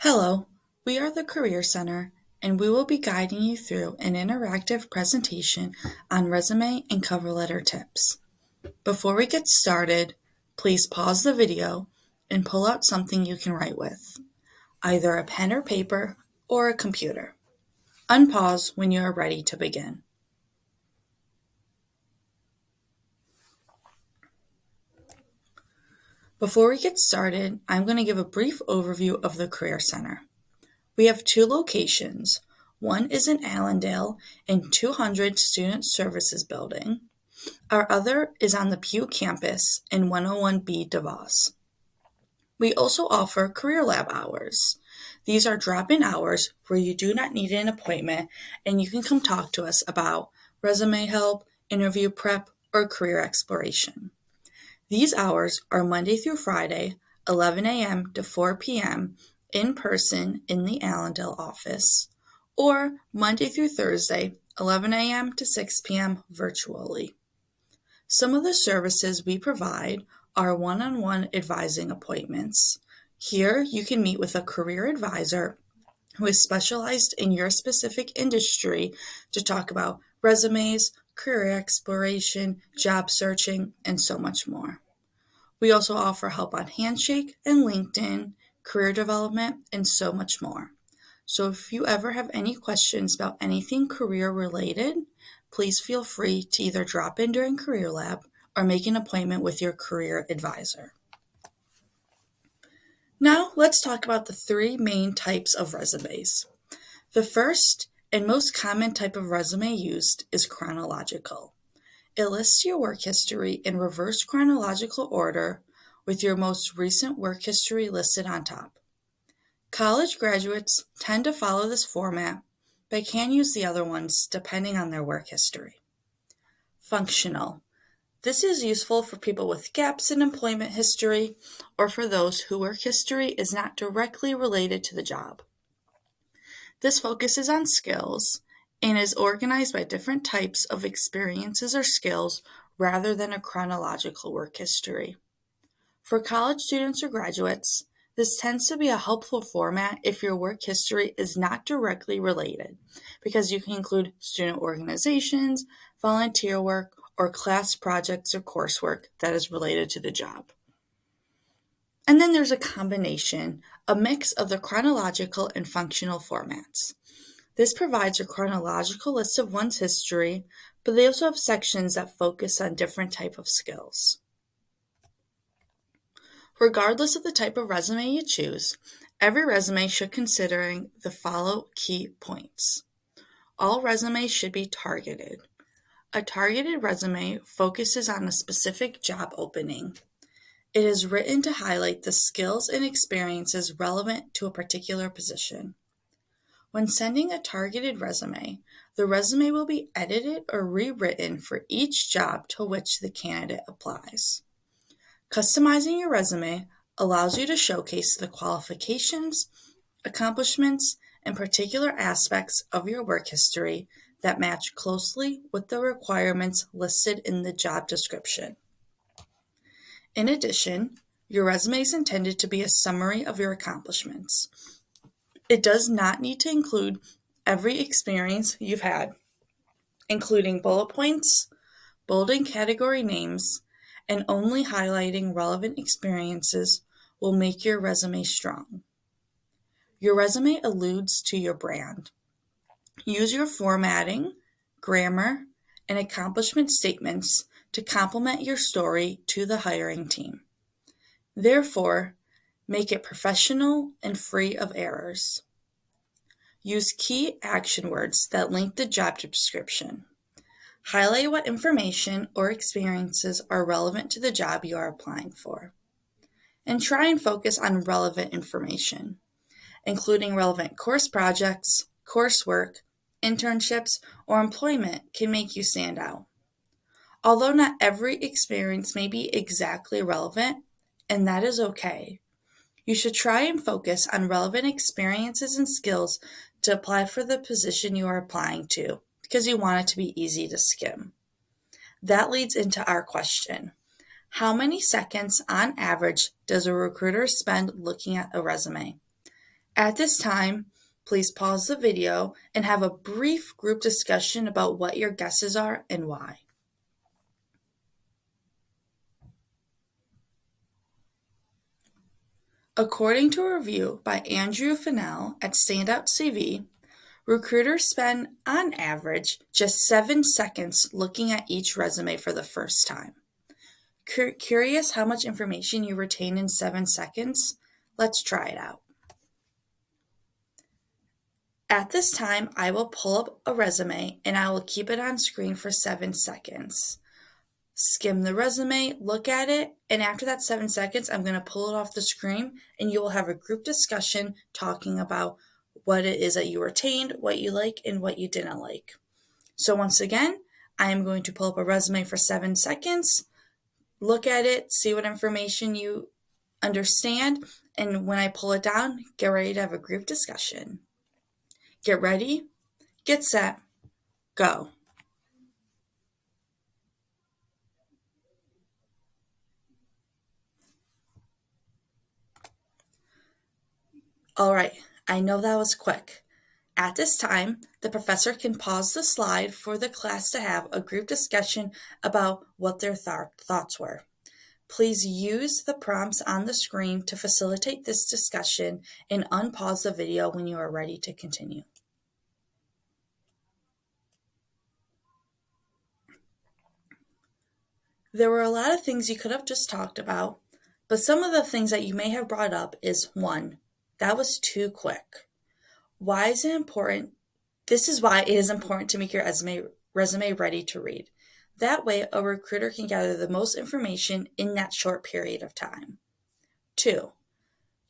Hello, we are the Career Center, and we will be guiding you through an interactive presentation on resume and cover letter tips. Before we get started, please pause the video and pull out something you can write with, either a pen or paper or a computer. Unpause when you are ready to begin. Before we get started, I'm going to give a brief overview of the Career Center. We have two locations. One is in Allendale in 200 Student Services Building. Our other is on the Pew campus in 101B DeVos. We also offer Career Lab hours. These are drop-in hours where you do not need an appointment and you can come talk to us about resume help, interview prep, or career exploration. These hours are Monday through Friday, 11 a.m. to 4 p.m. in person in the Allendale office, or Monday through Thursday, 11 a.m. to 6 p.m. virtually. Some of the services we provide are one-on-one advising appointments. Here, you can meet with a career advisor who is specialized in your specific industry to talk about resumes, career exploration, job searching, and so much more. We also offer help on Handshake and LinkedIn, career development, and so much more. So if you ever have any questions about anything career related, please feel free to either drop in during Career Lab or make an appointment with your career advisor. Now let's talk about the three main types of resumes. The first and most common type of resume used is chronological. It lists your work history in reverse chronological order with your most recent work history listed on top. College graduates tend to follow this format, but can use the other ones depending on their work history. Functional. This is useful for people with gaps in employment history or for those whose work history is not directly related to the job. This focuses on skills and is organized by different types of experiences or skills rather than a chronological work history. For college students or graduates, this tends to be a helpful format if your work history is not directly related, because you can include student organizations, volunteer work, or class projects or coursework that is related to the job. And then there's a combination, a mix of the chronological and functional formats. This provides a chronological list of one's history, but they also have sections that focus on different types of skills. Regardless of the type of resume you choose, every resume should consider the following key points. All resumes should be targeted. A targeted resume focuses on a specific job opening. It is written to highlight the skills and experiences relevant to a particular position. When sending a targeted resume, the resume will be edited or rewritten for each job to which the candidate applies. Customizing your resume allows you to showcase the qualifications, accomplishments, and particular aspects of your work history that match closely with the requirements listed in the job description. In addition, your resume is intended to be a summary of your accomplishments. It does not need to include every experience you've had, including bullet points, bolding category names, and only highlighting relevant experiences will make your resume strong. Your resume alludes to your brand. Use your formatting, grammar, and accomplishment statements to complement your story to the hiring team. Therefore, make it professional and free of errors. Use key action words that link the job description. Highlight what information or experiences are relevant to the job you are applying for. And try and focus on relevant information, including relevant course projects, coursework, internships, or employment can make you stand out. Although not every experience may be exactly relevant, and that is okay, you should try and focus on relevant experiences and skills to apply for the position you are applying to, because you want it to be easy to skim. That leads into our question. How many seconds on average does a recruiter spend looking at a resume? At this time, please pause the video and have a brief group discussion about what your guesses are and why. According to a review by Andrew Fennell at Standout CV, recruiters spend, on average, just 7 seconds looking at each resume for the first time. Curious how much information you retain in 7 seconds? Let's try it out. At this time, I will pull up a resume and I will keep it on screen for 7 seconds. Skim the resume, look at it, and after that 7 seconds, I'm going to pull it off the screen and you will have a group discussion talking about what it is that you retained, what you like, and what you didn't like. So once again, I am going to pull up a resume for 7 seconds, look at it, see what information you understand, and when I pull it down, get ready to have a group discussion. Get ready, get set, go. All right, I know that was quick. At this time, the professor can pause the slide for the class to have a group discussion about what their thoughts were. Please use the prompts on the screen to facilitate this discussion and unpause the video when you are ready to continue. There were a lot of things you could have just talked about, but some of the things that you may have brought up is 1, that was too quick. Why is it important? This is why it is important to make your resume ready to read. That way, a recruiter can gather the most information in that short period of time. 2,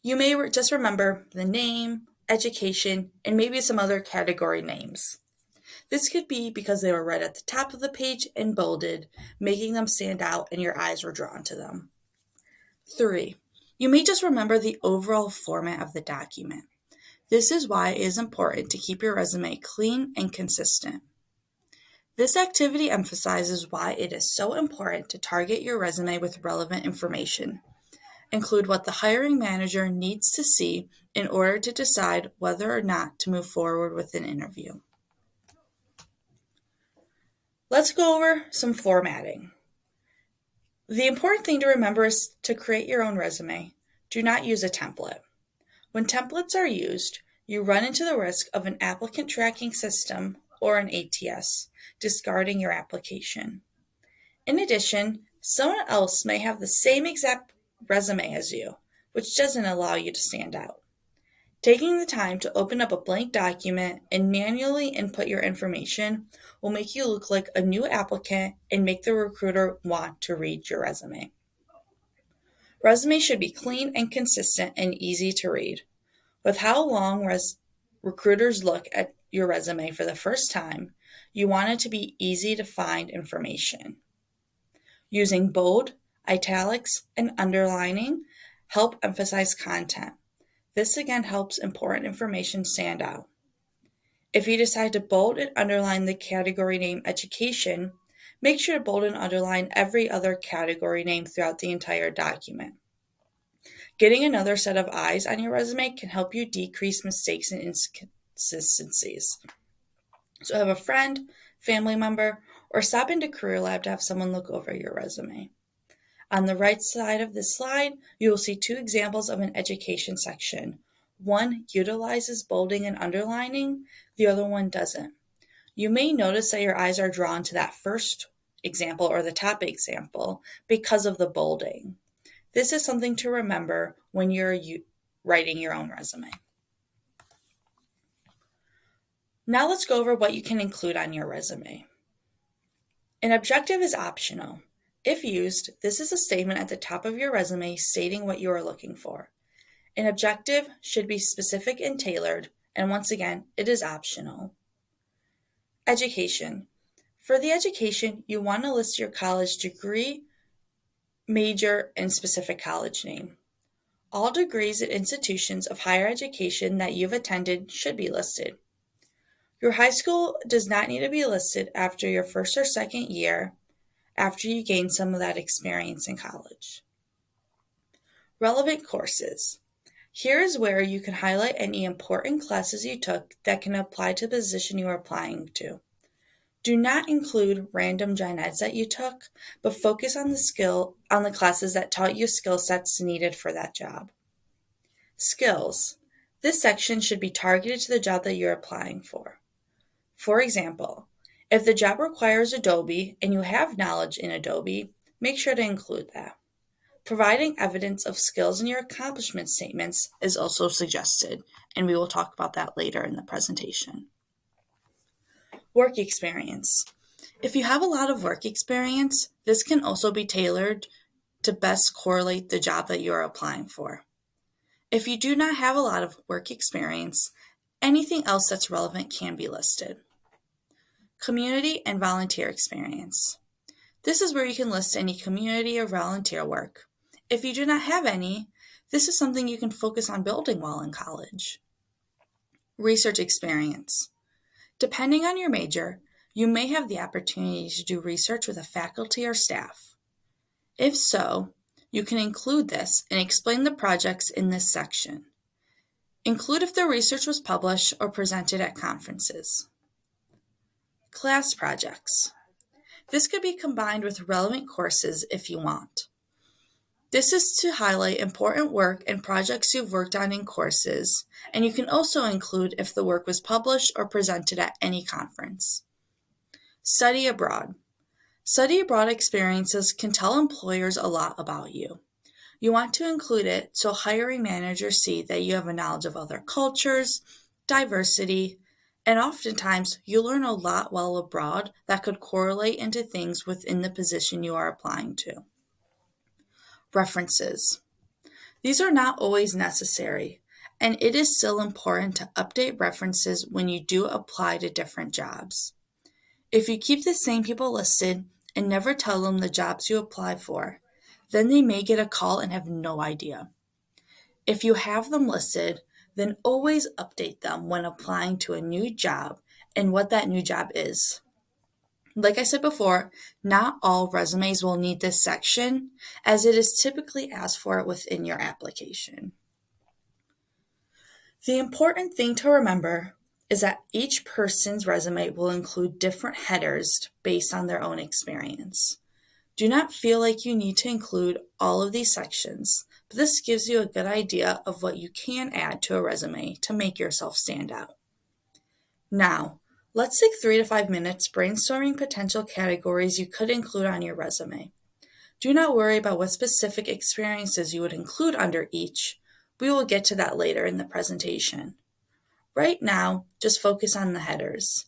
you may just remember the name, education, and maybe some other category names. This could be because they were right at the top of the page and bolded, making them stand out and your eyes were drawn to them. 3, you may just remember the overall format of the document. This is why it is important to keep your resume clean and consistent. This activity emphasizes why it is so important to target your resume with relevant information. Include what the hiring manager needs to see in order to decide whether or not to move forward with an interview. Let's go over some formatting. The important thing to remember is to create your own resume. Do not use a template. When templates are used, you run into the risk of an applicant tracking system or an ATS discarding your application. In addition, someone else may have the same exact resume as you, which doesn't allow you to stand out. Taking the time to open up a blank document and manually input your information will make you look like a new applicant and make the recruiter want to read your resume. Resume should be clean and consistent and easy to read. With how long recruiters look at your resume for the first time, you want it to be easy to find information. Using bold, italics, and underlining help emphasize content. This again helps important information stand out. If you decide to bold and underline the category name education, make sure to bold and underline every other category name throughout the entire document. Getting another set of eyes on your resume can help you decrease mistakes and inconsistencies. So have a friend, family member, or stop into Career Lab to have someone look over your resume. On the right side of this slide, you will see 2 examples of an education section. One utilizes bolding and underlining, the other one doesn't. You may notice that your eyes are drawn to that first example or the top example because of the bolding. This is something to remember when you're writing your own resume. Now let's go over what you can include on your resume. An objective is optional. If used, this is a statement at the top of your resume stating what you are looking for. An objective should be specific and tailored, and once again, it is optional. Education. For the education, you want to list your college degree, major, and specific college name. All degrees at institutions of higher education that you've attended should be listed. Your high school does not need to be listed after your first or second year, after you gain some of that experience in college. Relevant courses. Here is where you can highlight any important classes you took that can apply to the position you are applying to. Do not include random gen eds that you took, but focus on the classes that taught you skill sets needed for that job. Skills. This section should be targeted to the job that you're applying for. For example, if the job requires Adobe and you have knowledge in Adobe, make sure to include that. Providing evidence of skills in your accomplishment statements is also suggested, and we will talk about that later in the presentation. Work experience. If you have a lot of work experience, this can also be tailored to best correlate the job that you are applying for. If you do not have a lot of work experience, anything else that's relevant can be listed. Community and volunteer experience. This is where you can list any community or volunteer work. If you do not have any, this is something you can focus on building while in college. Research experience. Depending on your major, you may have the opportunity to do research with a faculty or staff. If so, you can include this and explain the projects in this section. Include if the research was published or presented at conferences. Class projects. This could be combined with relevant courses if you want. This is to highlight important work and projects you've worked on in courses, and you can also include if the work was published or presented at any conference. Study abroad. Study abroad experiences can tell employers a lot about you. You want to include it so hiring managers see that you have a knowledge of other cultures, diversity, and oftentimes you learn a lot while abroad that could correlate into things within the position you are applying to. References. These are not always necessary, and it is still important to update references when you do apply to different jobs. If you keep the same people listed and never tell them the jobs you apply for, then they may get a call and have no idea. If you have them listed, then always update them when applying to a new job and what that new job is. Like I said before, not all resumes will need this section, as it is typically asked for within your application. The important thing to remember is that each person's resume will include different headers based on their own experience. Do not feel like you need to include all of these sections, but this gives you a good idea of what you can add to a resume to make yourself stand out. Now, let's take 3 to 5 minutes brainstorming potential categories you could include on your resume. Do not worry about what specific experiences you would include under each. We will get to that later in the presentation. Right now, just focus on the headers.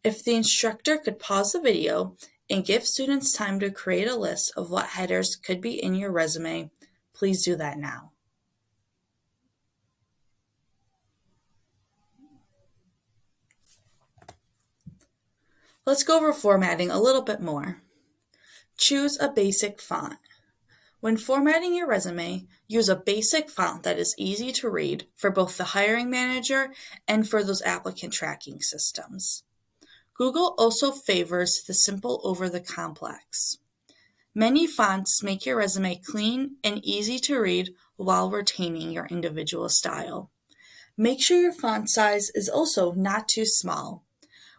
If the instructor could pause the video and give students time to create a list of what headers could be in your resume, please do that now. Let's go over formatting a little bit more. Choose a basic font. When formatting your resume, use a basic font that is easy to read for both the hiring manager and for those applicant tracking systems. Google also favors the simple over the complex. Many fonts make your resume clean and easy to read while retaining your individual style. Make sure your font size is also not too small.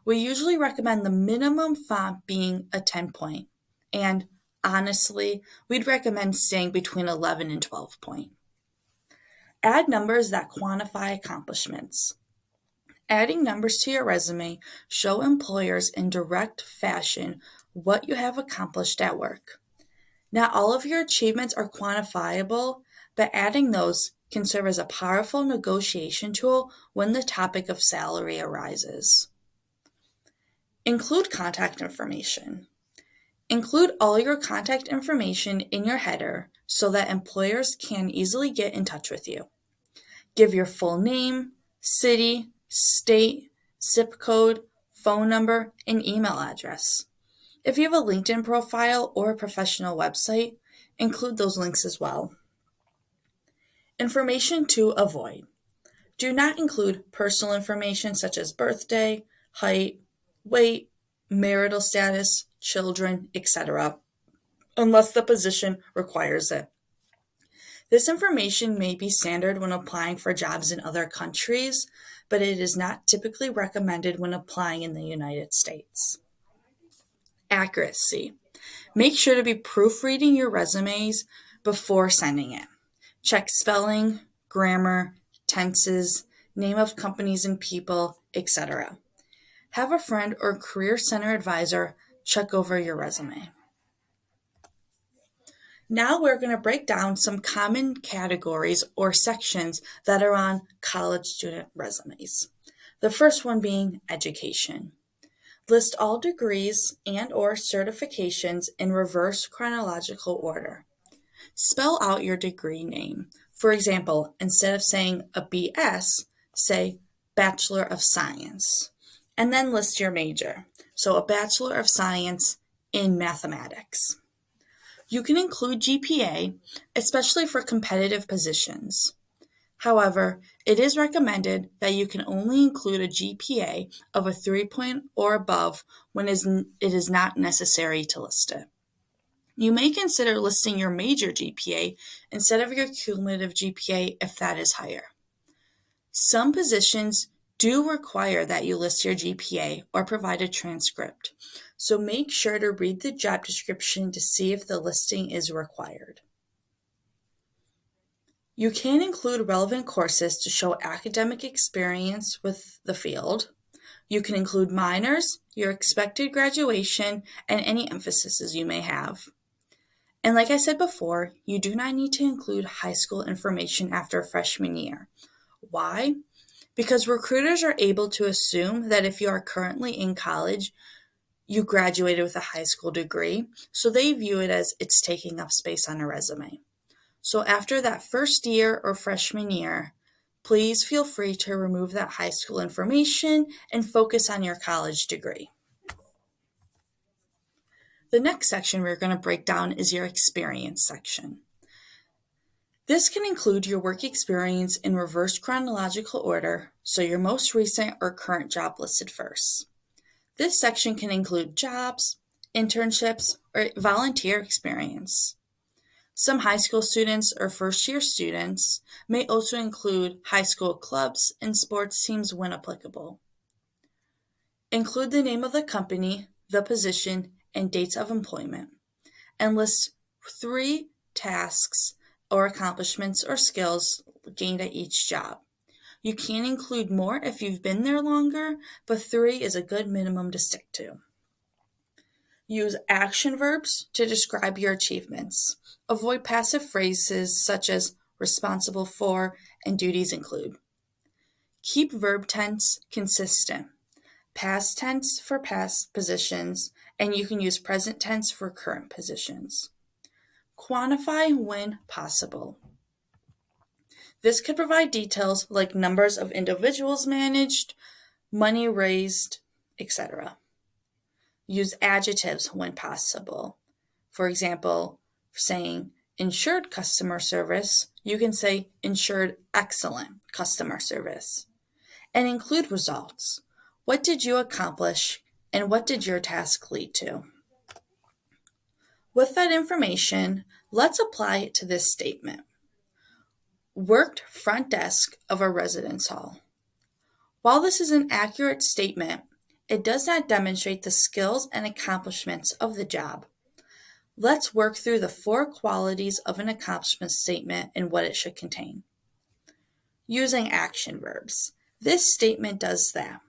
We usually recommend the minimum font being a 10 point, and honestly, we'd recommend staying between 11 and 12 point. Add numbers that quantify accomplishments. Adding numbers to your resume show employers in direct fashion what you have accomplished at work. Not all of your achievements are quantifiable, but adding those can serve as a powerful negotiation tool when the topic of salary arises. Include contact information. Include all your contact information in your header so that employers can easily get in touch with you. Give your full name, city, state, zip code, phone number, and email address. If you have a LinkedIn profile or a professional website, include those links as well. Information to avoid. Do not include personal information such as birthday, height, weight, marital status, children, etc., unless the position requires it. This information may be standard when applying for jobs in other countries, but it is not typically recommended when applying in the United States. Accuracy. Make sure to be proofreading your resumes before sending it. Check spelling, grammar, tenses, name of companies and people, etc. Have a friend or career center advisor check over your resume. Now we're going to break down some common categories or sections that are on college student resumes. The first one being education. List all degrees and/or certifications in reverse chronological order. Spell out your degree name. For example, instead of saying a BS, say Bachelor of Science, and then list your major. So a Bachelor of Science in Mathematics. You can include GPA, especially for competitive positions. However, it is recommended that you can only include a GPA of a 3 or above when it is not necessary to list it. You may consider listing your major GPA instead of your cumulative GPA if that is higher. Some positions do require that you list your GPA or provide a transcript, so make sure to read the job description to see if the listing is required. You can include relevant courses to show academic experience with the field. You can include minors, your expected graduation, and any emphases you may have. And like I said before, you do not need to include high school information after freshman year. Why? Because recruiters are able to assume that if you are currently in college, you graduated with a high school degree, so they view it as it's taking up space on a resume. So after that first year or freshman year, please feel free to remove that high school information and focus on your college degree. The next section we're going to break down is your experience section. This can include your work experience in reverse chronological order, so your most recent or current job listed first. This section can include jobs, internships, or volunteer experience. Some high school students or first-year students may also include high school clubs and sports teams when applicable. Include the name of the company, the position, and dates of employment, and list 3 tasks or accomplishments or skills gained at each job. You can include more if you've been there longer, but 3 is a good minimum to stick to. Use action verbs to describe your achievements. Avoid passive phrases such as responsible for and duties include. Keep verb tense consistent. Past tense for past positions, and you can use present tense for current positions. Quantify when possible. This could provide details like numbers of individuals managed, money raised, etc. Use adjectives when possible. For example, saying ensured customer service, you can say ensured excellent customer service. And include results. What did you accomplish and what did your task lead to? With that information, let's apply it to this statement. Worked front desk of a residence hall. While this is an accurate statement, it does not demonstrate the skills and accomplishments of the job. Let's work through the 4 qualities of an accomplishment statement and what it should contain. Using action verbs. This statement does that.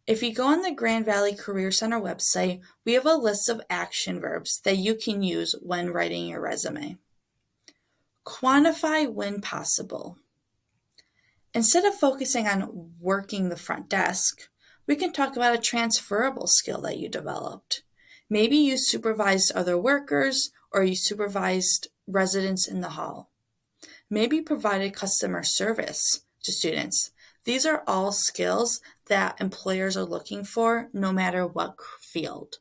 If you go on the Grand Valley Career Center website, we have a list of action verbs that you can use when writing your resume. Quantify when possible. Instead of focusing on working the front desk, we can talk about a transferable skill that you developed. Maybe you supervised other workers or you supervised residents in the hall. Maybe you provided customer service to students. These are all skills that employers are looking for no matter what field.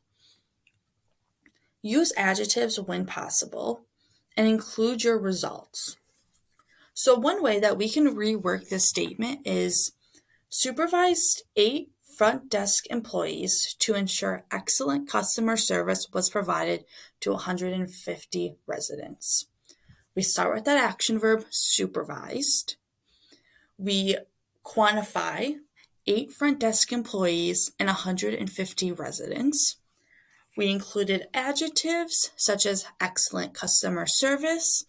Use adjectives when possible and include your results. So one way that we can rework this statement is supervised 8 front desk employees to ensure excellent customer service was provided to 150 residents. We start with that action verb, supervised. We quantify 8 front desk employees and 150 residents. We included adjectives such as excellent customer service.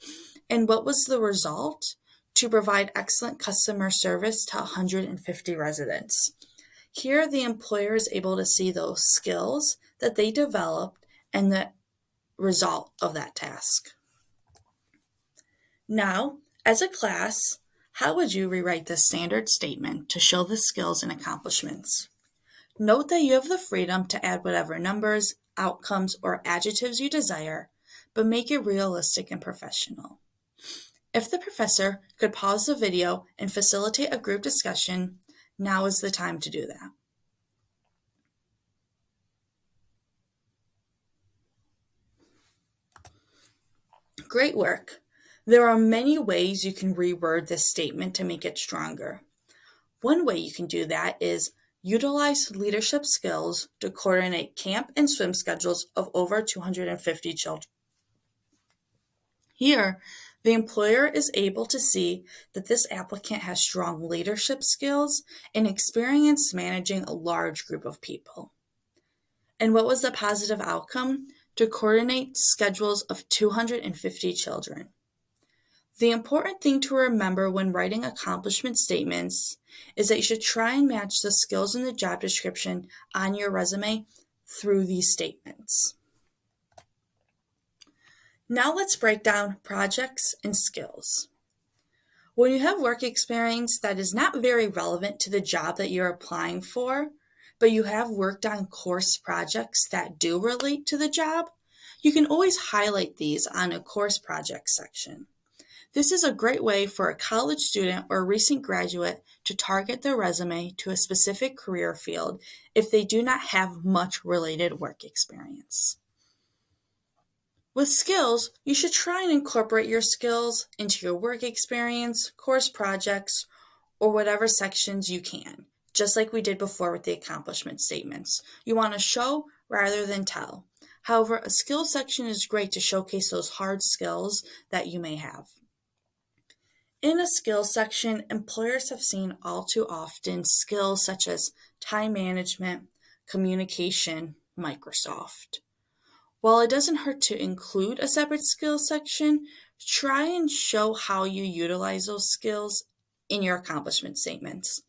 And what was the result? To provide excellent customer service to 150 residents. Here, the employer is able to see those skills that they developed and the result of that task. Now, as a class, how would you rewrite this standard statement to show the skills and accomplishments? Note that you have the freedom to add whatever numbers, outcomes, or adjectives you desire, but make it realistic and professional. If the professor could pause the video and facilitate a group discussion, now is the time to do that. Great work. There are many ways you can reword this statement to make it stronger. One way you can do that is utilize leadership skills to coordinate camp and swim schedules of over 250 children. Here, the employer is able to see that this applicant has strong leadership skills and experience managing a large group of people. And what was the positive outcome? To coordinate schedules of 250 children. The important thing to remember when writing accomplishment statements is that you should try and match the skills in the job description on your resume through these statements. Now let's break down projects and skills. When you have work experience that is not very relevant to the job that you're applying for, but you have worked on course projects that do relate to the job, you can always highlight these on a course project section. This is a great way for a college student or a recent graduate to target their resume to a specific career field if they do not have much related work experience. With skills, you should try and incorporate your skills into your work experience, course projects, or whatever sections you can, just like we did before with the accomplishment statements. You want to show rather than tell. However, a skills section is great to showcase those hard skills that you may have. In a skills section, employers have seen all too often skills such as time management, communication, Microsoft. While it doesn't hurt to include a separate skills section, try and show how you utilize those skills in your accomplishment statements.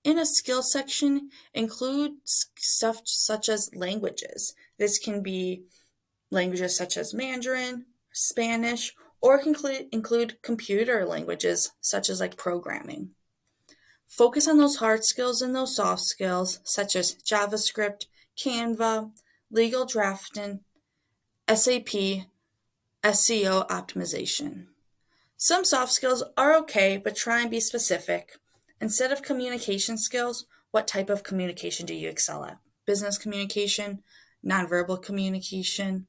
In a skills section, include stuff such as languages. This can be languages such as Mandarin, Spanish, or include computer languages such as like programming. Focus on those hard skills and those soft skills such as JavaScript, Canva, legal drafting, SAP, SEO optimization. Some soft skills are okay, but try and be specific. Instead of communication skills, what type of communication do you excel at? Business communication, nonverbal communication.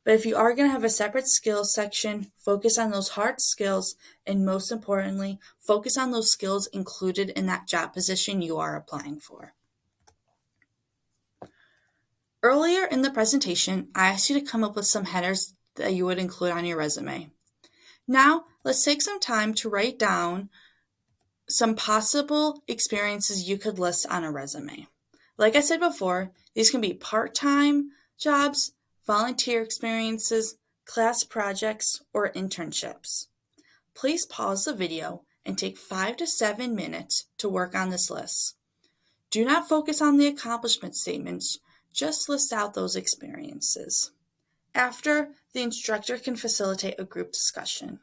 But if you are going to have a separate skills section, focus on those hard skills, and most importantly, focus on those skills included in that job position you are applying for. Earlier in the presentation, I asked you to come up with some headers that you would include on your resume. Now, let's take some time to write down some possible experiences you could list on a resume. Like I said before, these can be part-time jobs, volunteer experiences, class projects, or internships. Please pause the video and take 5 to 7 minutes to work on this list. Do not focus on the accomplishment statements, just list out those experiences. After, the instructor can facilitate a group discussion.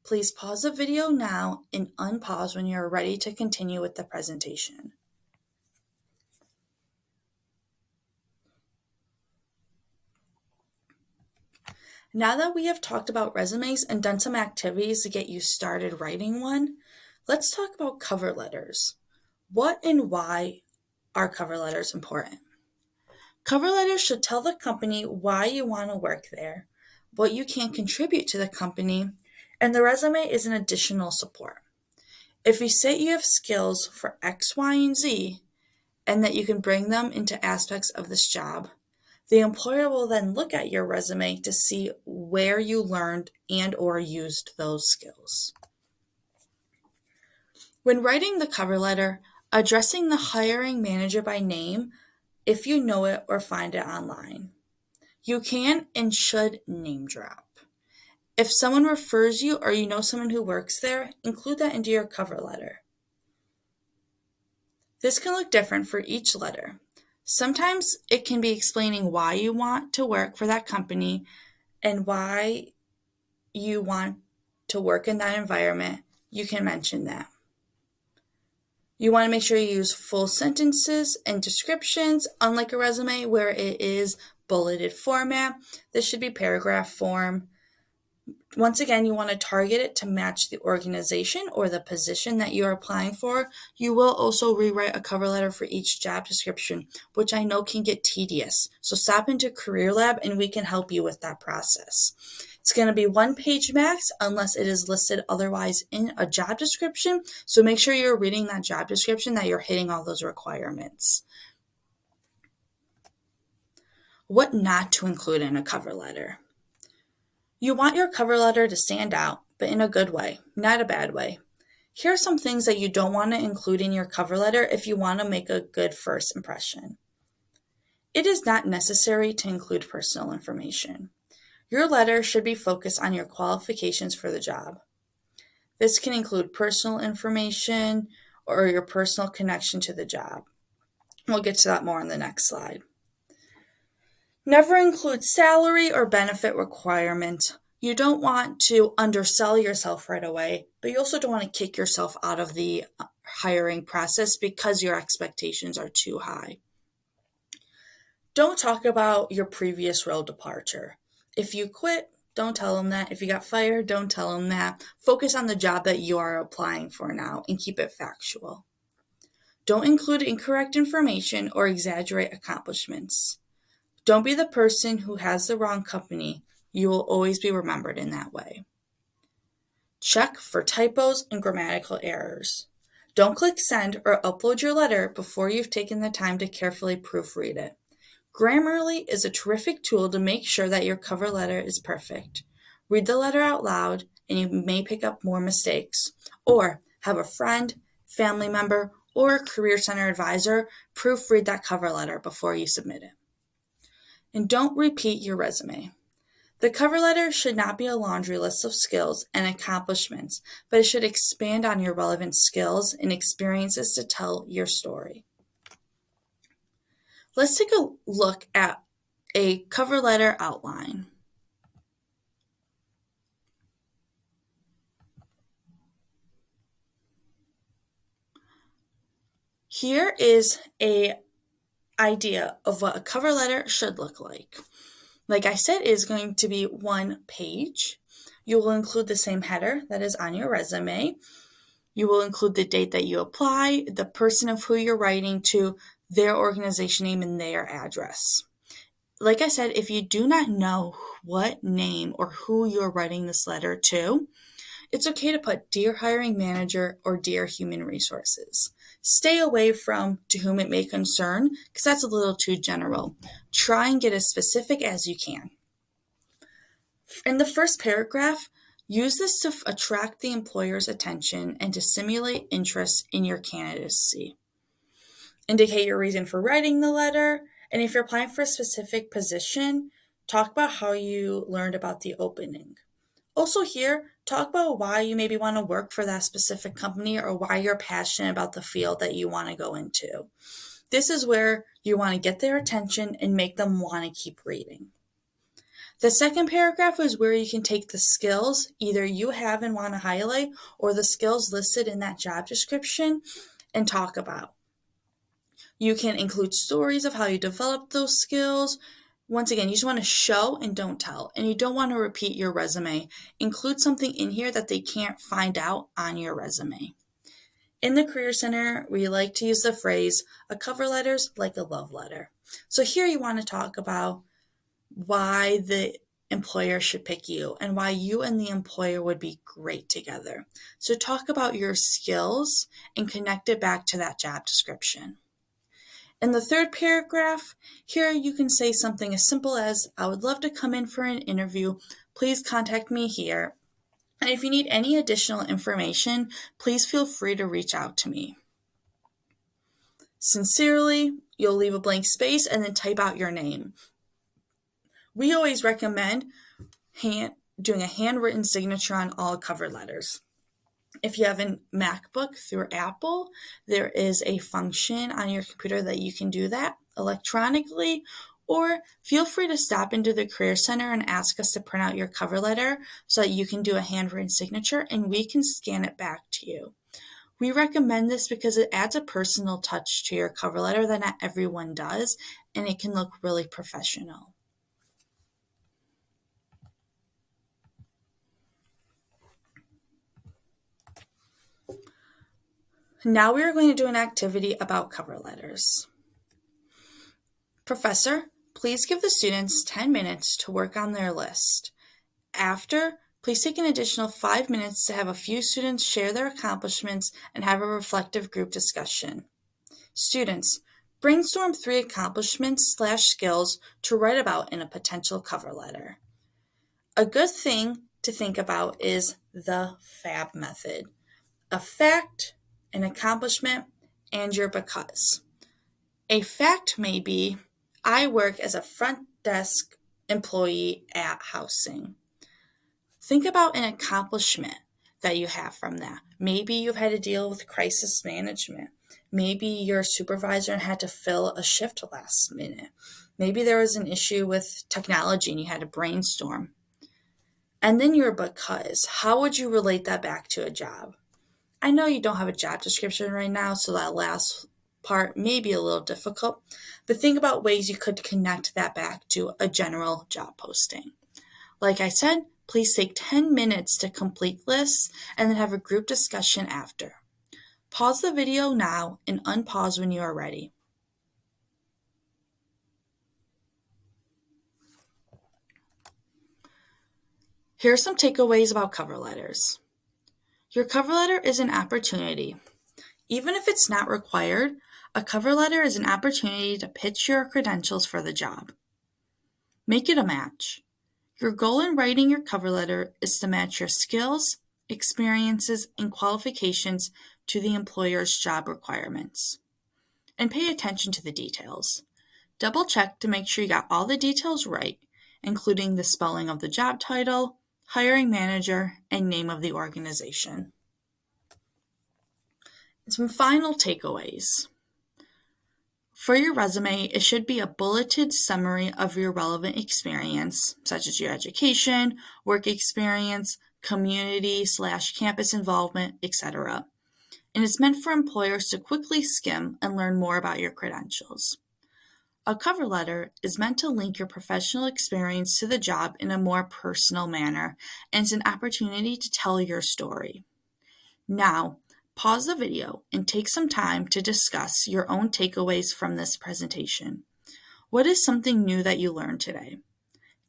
Please pause the video now and unpause when you are ready to continue with the presentation. Now that we have talked about resumes and done some activities to get you started writing one, let's talk about cover letters. What and why are cover letters important? Cover letters should tell the company why you want to work there, what you can contribute to the company, and the resume is an additional support. If you say you have skills for X, Y, and Z, and that you can bring them into aspects of this job, The employer will then look at your resume to see where you learned and or used those skills. When writing the cover letter, addressing the hiring manager by name if you know it or find it online. You can and should name drop. If someone refers you or you know someone who works there, include that into your cover letter. This can look different for each letter. Sometimes it can be explaining why you want to work for that company and why you want to work in that environment. You can mention that. You want to make sure you use full sentences and descriptions, unlike a resume where it is bulleted format. This should be paragraph form. Once again, you want to target it to match the organization or the position that you're applying for. You will also rewrite a cover letter for each job description, which I know can get tedious. So stop into Career Lab and we can help you with that process. It's going to be 1 page max unless it is listed otherwise in a job description. So make sure you're reading that job description, that you're hitting all those requirements. What not to include in a cover letter. You want your cover letter to stand out, but in a good way, not a bad way. Here are some things that you don't want to include in your cover letter if you want to make a good first impression. It is not necessary to include personal information. Your letter should be focused on your qualifications for the job. This can include personal information or your personal connection to the job. We'll get to that more on the next slide. Never include salary or benefit requirements. You don't want to undersell yourself right away, but you also don't want to kick yourself out of the hiring process because your expectations are too high. Don't talk about your previous role departure. If you quit, don't tell them that. If you got fired, don't tell them that. Focus on the job that you are applying for now and keep it factual. Don't include incorrect information or exaggerate accomplishments. Don't be the person who has the wrong company. You will always be remembered in that way. Check for typos and grammatical errors. Don't click send or upload your letter before you've taken the time to carefully proofread it. Grammarly is a terrific tool to make sure that your cover letter is perfect. Read the letter out loud and you may pick up more mistakes. Or have a friend, family member, or a Career Center advisor proofread that cover letter before you submit it. And don't repeat your resume. The cover letter should not be a laundry list of skills and accomplishments, but it should expand on your relevant skills and experiences to tell your story. Let's take a look at a cover letter outline. Here is an idea of what a cover letter should look like. Like I said, it is going to be 1 page. You will include the same header that is on your resume. You will include the date that you apply, the person of who you're writing to, their organization name, and their address. Like I said, if you do not know what name or who you're writing this letter to, it's okay to put Dear Hiring Manager or Dear Human Resources. Stay away from to whom it may concern because that's a little too general. Try and get as specific as you can. In the first paragraph, use this to attract the employer's attention and to simulate interest in your candidacy. Indicate your reason for writing the letter, and if you're applying for a specific position, talk about how you learned about the opening. Also here, talk about why you maybe want to work for that specific company or why you're passionate about the field that you want to go into. This is where you want to get their attention and make them want to keep reading. The second paragraph is where you can take the skills either you have and want to highlight or the skills listed in that job description and talk about. You can include stories of how you developed those skills. Once again, you just want to show and don't tell, and you don't want to repeat your resume. Include something in here that they can't find out on your resume. In the Career Center, we like to use the phrase, a cover letter's like a love letter. So here you want to talk about why the employer should pick you and why you and the employer would be great together. So talk about your skills and connect it back to that job description. In the third paragraph, here you can say something as simple as, I would love to come in for an interview. Please contact me here. And if you need any additional information, please feel free to reach out to me. Sincerely, you'll leave a blank space and then type out your name. We always recommend doing a handwritten signature on all cover letters. If you have a MacBook through Apple, there is a function on your computer that you can do that electronically, or feel free to stop into the Career Center and ask us to print out your cover letter so that you can do a handwritten signature and we can scan it back to you. We recommend this because it adds a personal touch to your cover letter that not everyone does, and it can look really professional. Now we are going to do an activity about cover letters. Professor, please give the students 10 minutes to work on their list. After, please take an additional 5 minutes to have a few students share their accomplishments and have a reflective group discussion. Students, brainstorm 3 accomplishments/skills to write about in a potential cover letter. A good thing to think about is the FAB method: a fact, an accomplishment, and your because. A fact may be, I work as a front desk employee at Housing. Think about an accomplishment that you have from that. Maybe you've had to deal with crisis management. Maybe your supervisor had to fill a shift last minute. Maybe there was an issue with technology and you had to brainstorm. And then your because. How would you relate that back to a job? I know you don't have a job description right now, so that last part may be a little difficult, but think about ways you could connect that back to a general job posting. Like I said, please take 10 minutes to complete lists and then have a group discussion after. Pause the video now and unpause when you are ready. Here are some takeaways about cover letters. Your cover letter is an opportunity. Even if it's not required, a cover letter is an opportunity to pitch your credentials for the job. Make it a match. Your goal in writing your cover letter is to match your skills, experiences, and qualifications to the employer's job requirements. And pay attention to the details. Double check to make sure you got all the details right, including the spelling of the job title, hiring manager, and name of the organization. Some final takeaways. For your resume, it should be a bulleted summary of your relevant experience, such as your education, work experience, community/campus involvement, etc. And it's meant for employers to quickly skim and learn more about your credentials. A cover letter is meant to link your professional experience to the job in a more personal manner, and it's an opportunity to tell your story. Now, pause the video and take some time to discuss your own takeaways from this presentation. What is something new that you learned today?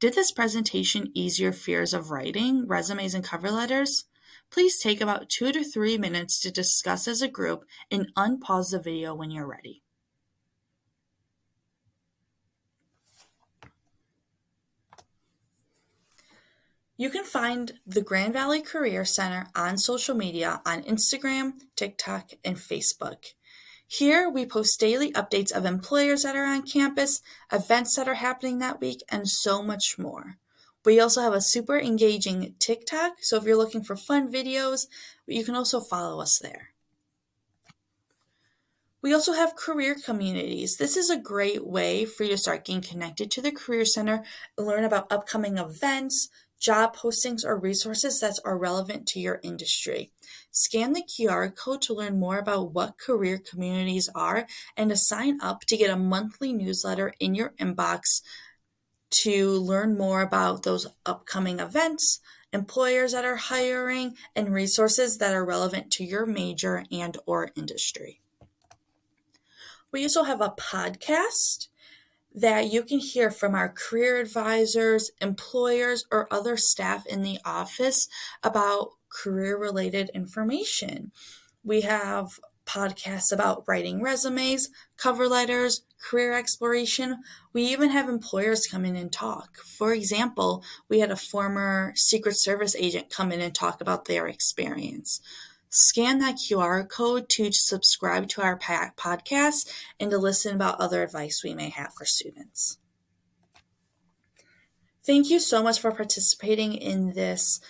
Did this presentation ease your fears of writing resumes and cover letters? Please take about 2 to 3 minutes to discuss as a group and unpause the video when you're ready. You can find the Grand Valley Career Center on social media on Instagram, TikTok, and Facebook. Here, we post daily updates of employers that are on campus, events that are happening that week, and so much more. We also have a super engaging TikTok, so if you're looking for fun videos, you can also follow us there. We also have career communities. This is a great way for you to start getting connected to the Career Center and learn about upcoming events, job postings, or resources that are relevant to your industry. Scan the QR code to learn more about what career communities are and to sign up to get a monthly newsletter in your inbox to learn more about those upcoming events, employers that are hiring, and resources that are relevant to your major and/or industry. We also have a podcast that you can hear from our career advisors, employers, or other staff in the office about career-related information. We have podcasts about writing resumes, cover letters, career exploration. We even have employers come in and talk. For example, we had a former Secret Service agent come in and talk about their experience. Scan that QR code to subscribe to our podcast and to listen about other advice we may have for students. Thank you so much for participating in this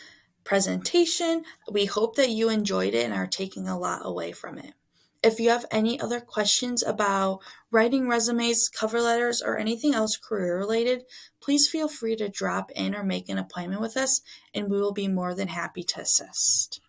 presentation. We hope that you enjoyed it and are taking a lot away from it. If you have any other questions about writing resumes, cover letters, or anything else career related, please feel free to drop in or make an appointment with us, and we will be more than happy to assist.